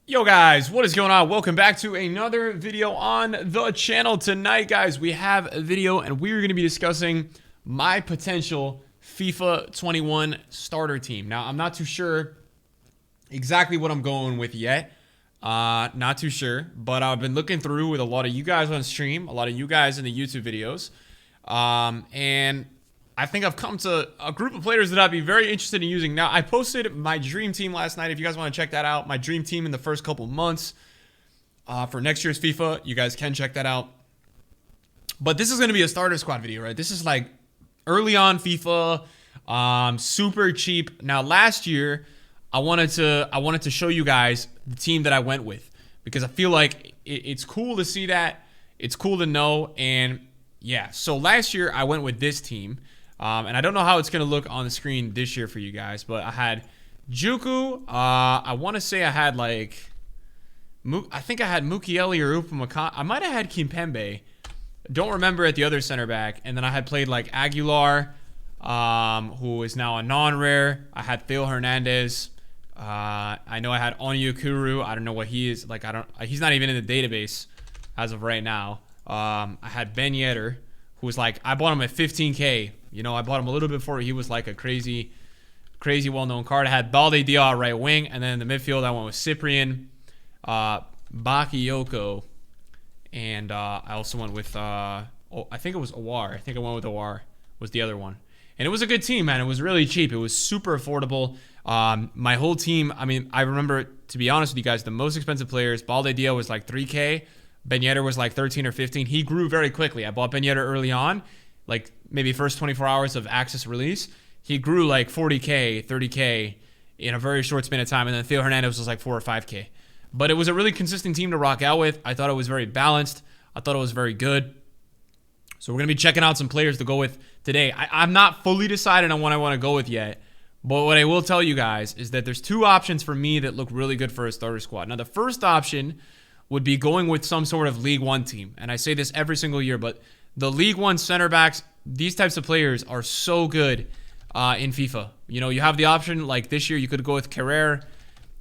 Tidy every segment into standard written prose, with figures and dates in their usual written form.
Yo guys, what is going on? Welcome back to another video on the channel. Tonight, guys, we have a video and we're going to be discussing my potential FIFA 21 starter team. Now, I'm not too sure exactly what I'm going with yet. Not too sure, but I've been looking through with a lot of you guys on stream, a lot of you guys in the YouTube videos. And I think I've come to a group of players that I'd be very interested in using. Now, I posted my dream team last night. If you guys want to check that out, my dream team in the first couple months for next year's FIFA, you guys can check that out. But this is going to be a starter squad video, right? This is like early on FIFA, super cheap. Now, last year, I wanted to show you guys the team that I went with because I feel like it's cool to see that. It's cool to know. And yeah, so last year I went with this team. And I don't know how it's going to look on the screen this year for you guys, but I had Juku. I want to say I had like, I think I had Mukiele or Upamecano. I might have had Kimpembe. Don't remember at the other center back. And then I had played like Aguilar, who is now a non-rare. I had Theo Hernandez. I know I had Onyekuru. I don't know what he is. Like, he's not even in the database as of right now. I had Ben Yedder, who was like, I bought him at 15K. You know, I bought him a little bit before he was like a crazy well-known card. I had Balde Dia right wing, and then in the midfield I went with Cyprian, Bakayoko, and I also went with I think it was Awar. I think I went with Awar was the other one. And it was a good team, man. It was really cheap. It was super affordable. My whole team, I mean, I remember, to be honest with you guys, the most expensive players, Balde Dia was like 3K. Ben Yedder was like 13 or 15. He grew very quickly. I bought Ben Yedder early on, like maybe first 24 hours of access release. He grew like 40K, 30K in a very short span of time. And then Theo Hernandez was like 4 or 5K. But it was a really consistent team to rock out with. I thought it was very balanced. I thought it was very good. So we're going to be checking out some players to go with today. I'm not fully decided on what I want to go with yet. But what I will tell you guys is that there's two options for me that look really good for a starter squad. Now, the first option would be going with some sort of League One team. And I say this every single year, but the League One center backs, these types of players are so good in FIFA. You know, you have the option, like this year, you could go with Carrere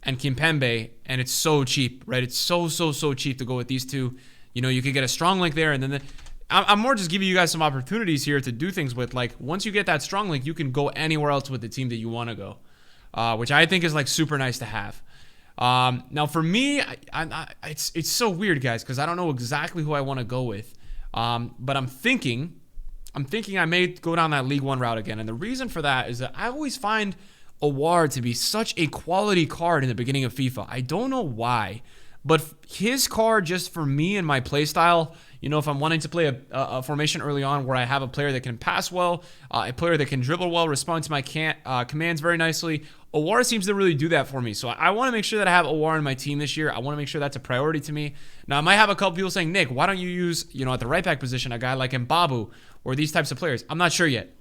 and Kimpembe, and it's so cheap, right? It's so cheap to go with these two. You know, you could get a strong link there, and then I'm more just giving you guys some opportunities here to do things with. Like, once you get that strong link, you can go anywhere else with the team that you want to go, which I think is like super nice to have. Now for me, it's so weird, guys, because I don't know exactly who I want to go with. But I'm thinking I may go down that League One route again. And the reason for that is that I always find Awar to be such a quality card in the beginning of FIFA. I don't know why, but his card, just for me and my playstyle, you know, if I'm wanting to play a formation early on where I have a player that can pass well, a player that can dribble well, respond to my commands very nicely, Awar seems to really do that for me. So I want to make sure that I have Awar in my team this year. I want to make sure that's a priority to me. Now, I might have a couple people saying, Nick, why don't you use, you know, at the right back position, a guy like Mbabu or these types of players? I'm not sure yet.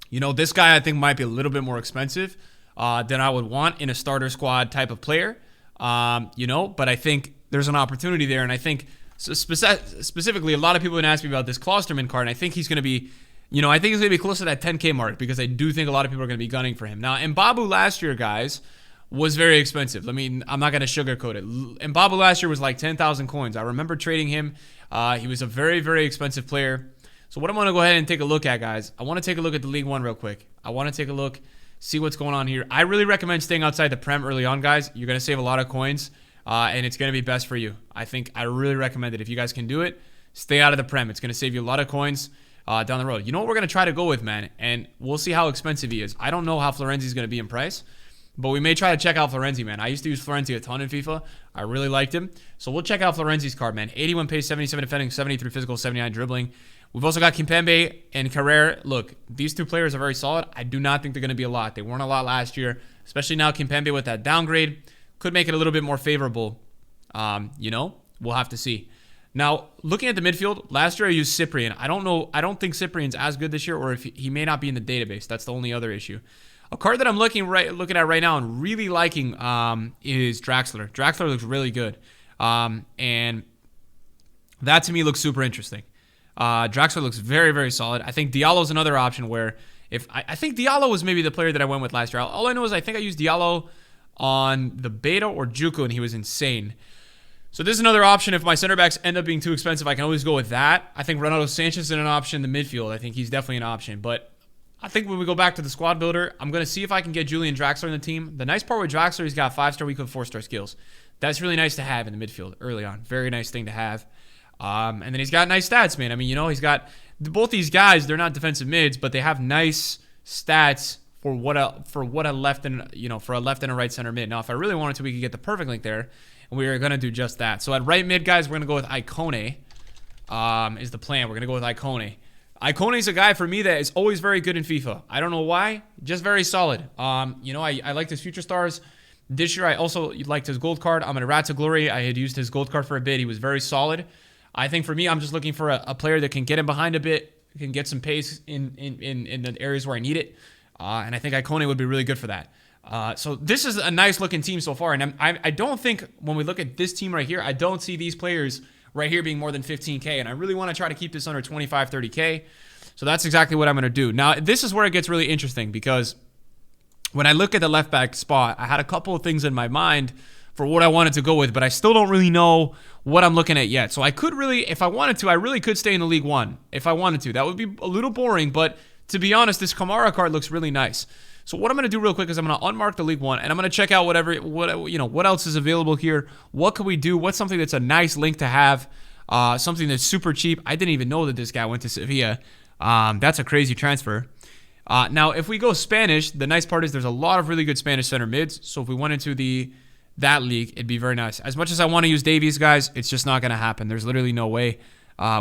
You know, this guy I think might be a little bit more expensive than I would want in a starter squad type of player. You know, but I think there's an opportunity there. And I think specifically, a lot of people have been asking me about this Klosterman card, and I think he's going to be, you know, I think he's going to be close to that 10K mark because I do think a lot of people are going to be gunning for him. Now, Mbabu last year, guys, was very expensive. I mean, I'm not going to sugarcoat it. Mbabu last year was like 10,000 coins. I remember trading him. He was a very expensive player. So what I want to go ahead and take a look at, guys, I want to take a look at the League One real quick. I want to take a look, see what's going on here. I really recommend staying outside the Prem early on, guys. You're going to save a lot of coins, and it's going to be best for you. I really recommend it. If you guys can do it, stay out of the Prem. It's going to save you a lot of coins down the road. You know what we're going to try to go with, man, and we'll see how expensive he is. I don't know how Florenzi's going to be in price, but we may try to check out Florenzi, man. I used to use Florenzi a ton in FIFA. I really liked him. So we'll check out Florenzi's card, man. 81 pace, 77 defending, 73 physical, 79 dribbling. We've also got Kimpembe and Carrere. Look, these two players are very solid. I do not think they're going to be a lot. They weren't a lot last year, especially now Kimpembe with that downgrade. Could make it a little bit more favorable. You know, we'll have to see. Now, looking at the midfield, last year I used Cyprian. I don't know. I don't think Cyprian's as good this year, or if he may not be in the database. That's the only other issue. A card that I'm looking at right now and really liking is Draxler. Draxler looks really good, and that to me looks super interesting. Draxler looks very solid. I think Diallo's another option where if I think Diallo was maybe the player that I went with last year. All I know is I think I used Diallo on the beta or Juku, and he was insane. So this is another option. If my center backs end up being too expensive, I can always go with that. I think Ronaldo Sanchez is an option in the midfield. I think he's definitely an option. But I think when we go back to the squad builder, I'm going to see if I can get Julian Draxler in the team. The nice part with Draxler, he's got 5-star weak with 4-star skills. That's really nice to have in the midfield early on. Very nice thing to have. And then he's got nice stats, man. I mean, he's got both these guys. They're not defensive mids, but they have nice stats for what a left and for a left and a right center mid. Now, if I really wanted to, we could get the perfect link there. And we are going to do just that. So at right mid, guys, we're going to go with Icone is the plan. We're going to go with Icone. Icone is a guy for me that is always very good in FIFA. I don't know why. Just very solid. I liked his Future Stars. This year, I also liked his gold card. I'm in a Rat to Glory. I had used his gold card for a bit. He was very solid. I think for me, I'm just looking for a player that can get him behind a bit, can get some pace in the areas where I need it. And I think Icone would be really good for that. So this is a nice looking team so far, and I don't think when we look at this team right here, I don't see these players right here being more than 15K, and I really want to try to keep this under 25, 30K. So that's exactly what I'm going to do. Now, this is where it gets really interesting because when I look at the left back spot, I had a couple of things in my mind for what I wanted to go with, but I still don't really know what I'm looking at yet. So I could really, if I wanted to, I really could stay in the League One if I wanted to. That would be a little boring, but to be honest, this Kamara card looks really nice. So what I'm going to do real quick is I'm going to unmark the League One, and I'm going to check out what else is available here. What can we do? What's something that's a nice link to have? Something that's super cheap. I didn't even know that this guy went to Sevilla. That's a crazy transfer. Now, if we go Spanish, the nice part is there's a lot of really good Spanish center mids. So if we went into that league, it'd be very nice. As much as I want to use Davies, guys, it's just not going to happen. There's literally no way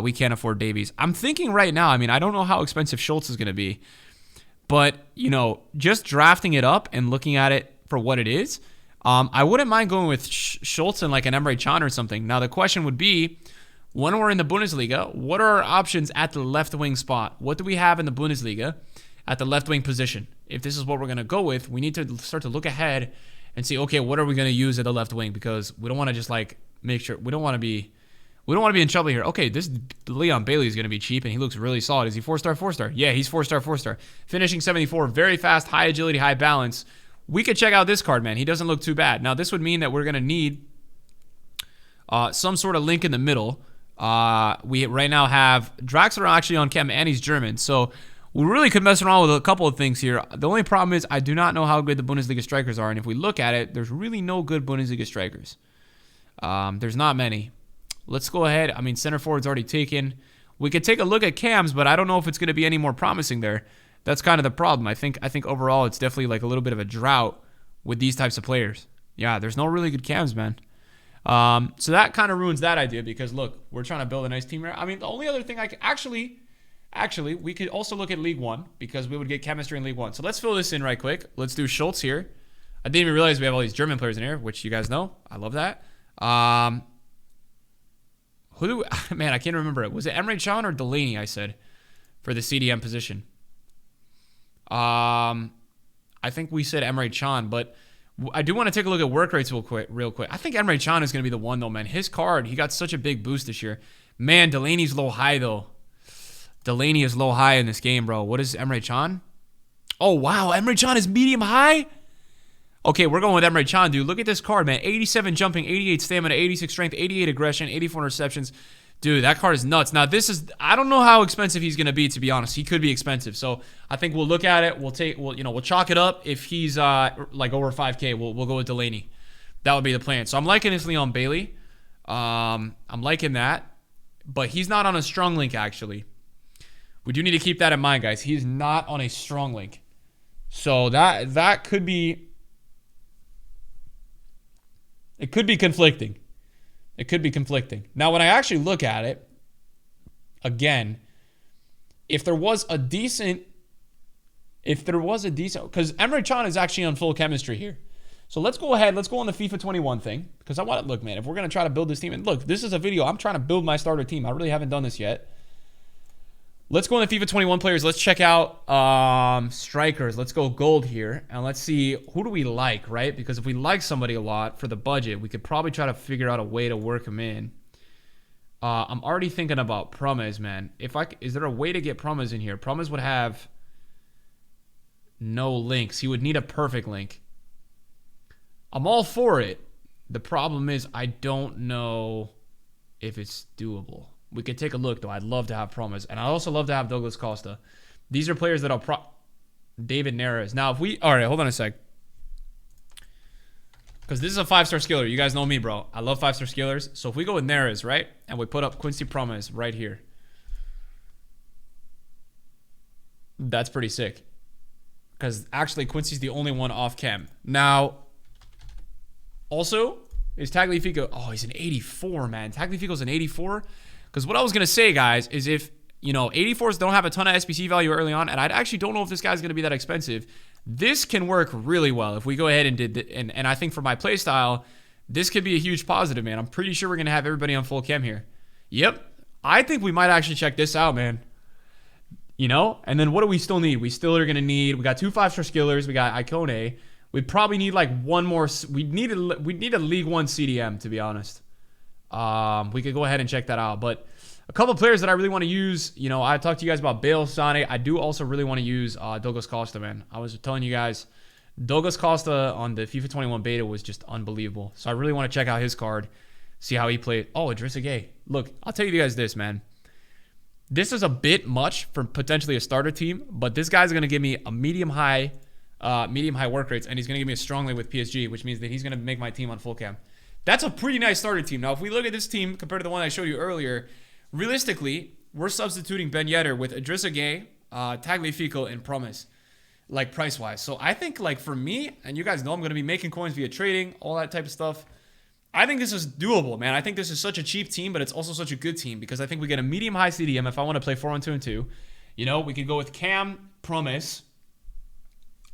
we can't afford Davies. I'm thinking right now, I mean, I don't know how expensive Schultz is going to be. But, just drafting it up and looking at it for what it is, I wouldn't mind going with Schultz and like an Emre Can or something. Now, the question would be, when we're in the Bundesliga, what are our options at the left wing spot? What do we have in the Bundesliga at the left wing position? If this is what we're going to go with, we need to start to look ahead and see, okay, what are we going to use at the left wing? Because we don't want to just make sure, we don't want to be in trouble here. Okay, this Leon Bailey is going to be cheap, and he looks really solid. Is he 4-star, 4-star? Yeah, he's 4-star, 4-star. Finishing 74, very fast, high agility, high balance. We could check out this card, man. He doesn't look too bad. Now, this would mean that we're going to need some sort of link in the middle. We right now have Draxler actually on chem, and he's German. So we really could mess around with a couple of things here. The only problem is I do not know how good the Bundesliga strikers are, and if we look at it, there's really no good Bundesliga strikers. There's not many. Let's go ahead. I mean, center forward's already taken. We could take a look at cams, but I don't know if it's going to be any more promising there. That's kind of the problem. I think overall it's definitely like a little bit of a drought with these types of players. Yeah, there's no really good cams, man. So that kind of ruins that idea because, look, we're trying to build a nice team here. I mean, the only other thing I could actually, we could also look at League One because we would get chemistry in League One. So let's fill this in right quick. Let's do Schultz here. I didn't even realize we have all these German players in here, which you guys know. I love that. Man, I can't remember it. Was it Emre Can or Delaney, I said, for the CDM position? I think we said Emre Can, but I do want to take a look at work rates real quick. I think Emre Can is going to be the one, though, man. His card, he got such a big boost this year. Man, Delaney's low high, though. Delaney is low high in this game, bro. What is Emre Can? Oh, wow. Emre Can is medium high? Okay, we're going with Emre Can, dude. Look at this card, man. 87 jumping, 88 stamina, 86 strength, 88 aggression, 84 interceptions. Dude, that card is nuts. Now, I don't know how expensive he's going to be, to be honest. He could be expensive. So, I think we'll look at it. We'll chalk it up. If he's like over 5K, we'll go with Delaney. That would be the plan. So, I'm liking this Leon Bailey. I'm liking that. But he's not on a strong link, actually. We do need to keep that in mind, guys. He's not on a strong link. So, that could be... It could be conflicting. It could be conflicting. Now, when I actually look at it, again, if there was a decent, because Emre Can is actually on full chemistry here. So let's go ahead. Let's go on the FIFA 21 thing because I want to look, man. If we're going to try to build this team, and look, this is a video. I'm trying to build my starter team. I really haven't done this yet. Let's go on the FIFA 21 players. Let's check out strikers. Let's go gold here. And let's see, who do we like, right? Because if we like somebody a lot for the budget, we could probably try to figure out a way to work him in. I'm already thinking about Promes, man. Is there a way to get Promes in here? Promes would have no links. He would need a perfect link. I'm all for it. The problem is I don't know if it's doable. We could take a look, though. I'd love to have Promise. And I'd also love to have Douglas Costa. These are players that I'll David Neres. Now, if we... All right, hold on a sec. Because this is a 5-star skiller. You guys know me, bro. I love 5-star skillers. So if we go with Neres, right? And we put up Quincy Promise right here. That's pretty sick. Because actually, Quincy's the only one off cam. Now, also, is Tagliafico... Oh, he's an 84, man. Tagliafico's an 84. Because what I was going to say, guys, is if, you know, 84s don't have a ton of SBC value early on, and I actually don't know if this guy's going to be that expensive, this can work really well if we go ahead and did... And I think for my playstyle, this could be a huge positive, man. I'm pretty sure we're going to have everybody on full chem here. Yep. I think we might actually check this out, man. You know? And then what do we still need? We still are going to need... We got 2 5-star skillers. We got Icone. We probably need like one more... We need a League 1 CDM, to be honest. We could go ahead and check that out. But a couple of players that I really want to use... You know, I talked to you guys about Bale, Sane. I do also really want to use Douglas Costa, man. I was telling you guys... Douglas Costa on the FIFA 21 beta was just unbelievable. So I really want to check out his card. See how he played. Oh, Idrissa Gueye. Look, I'll tell you guys this, man. This is a bit much for potentially a starter team, but this guy's going to give me a medium-high work rates, and he's going to give me a strong lead with PSG, which means that he's going to make my team on full cam. That's a pretty nice starter team. Now, if we look at this team compared to the one I showed you earlier, realistically, we're substituting Ben Yedder with Idrissa Gueye, Tagliafico, and Promise, like price-wise. So I think, like, for me, and you guys know I'm going to be making coins via trading, all that type of stuff, I think this is doable, man. I think this is such a cheap team, but it's also such a good team because I think we get a medium-high CDM if I want to play 4-1-2-2. You know, we could go with Cam, Promise,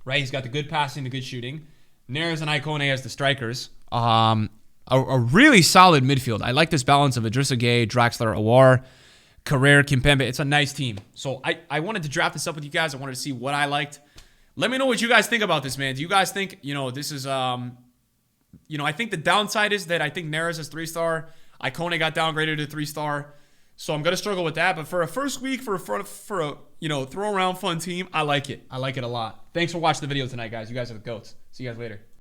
right? He's got the good passing, the good shooting. Neres and Icone as the strikers. A really solid midfield. I like this balance of Idrissa Gueye, Draxler, Aouar, Carrere, Kimpembe. It's a nice team. So I wanted to draft this up with you guys. I wanted to see what I liked. Let me know what you guys think about this, man. Do you guys think, you know, this is... You know, I think the downside is that I think Neres is 3-star. Icone got downgraded to 3-star. So I'm going to struggle with that. But for a first week, for a, you know, throw around fun team, I like it. I like it a lot. Thanks for watching the video tonight, guys. You guys are the GOATs. See you guys later.